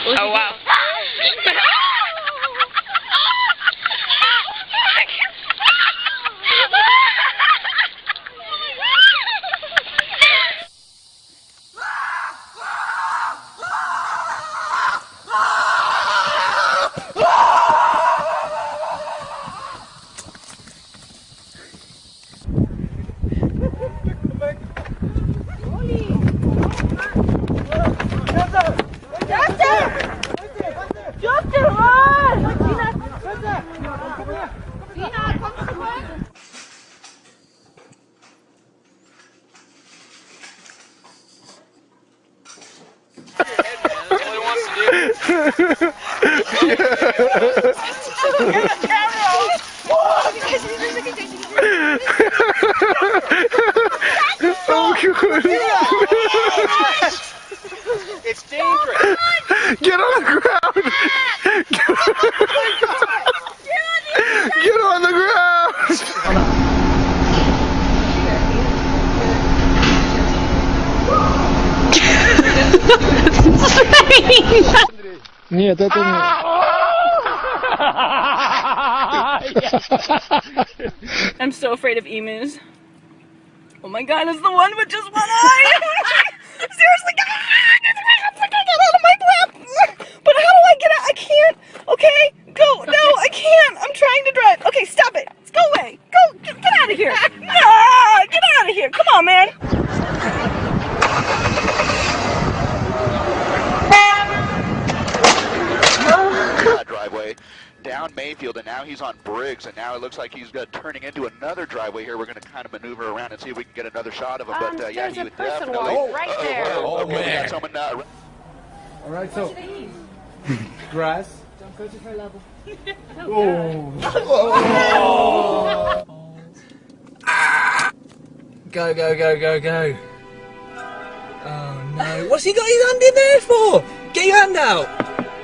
Oh wow. It's dangerous. Get on the ground. Get on the ground. Нет, это не. I'm so afraid of emus. Oh my god, it's the one with just one eye! Seriously, get out of my lap! But how do I get out? I can't! Okay, go! No, I can't! I'm trying to drive! Okay, stop it! Go away! Go! Get out of here! Ah, get out of here! Come on, man! Driveway down Mayfield, and now he's on Briggs, and now it looks like he's turning into another driveway here. We're going to kind of maneuver around and see if we can get another shot of him. But yeah, he would definitely. Right there. Oh man! Someone. All right, so grass. Don't go to her level. Go, go, go, go, go. Oh no. What's he got his hand in there for? Get your hand out.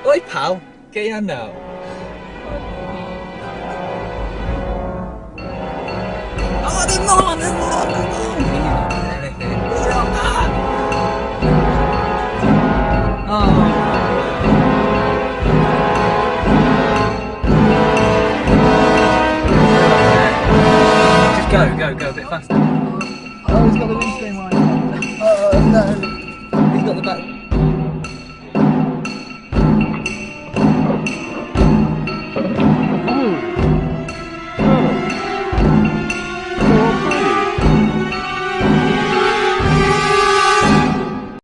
Oi, pal. Get your hand out. Oh, there's more, there's more, there's more. Oh. Just go, go, go a bit faster. Oh, he's got the windscreen right. Oh no. He's got the back.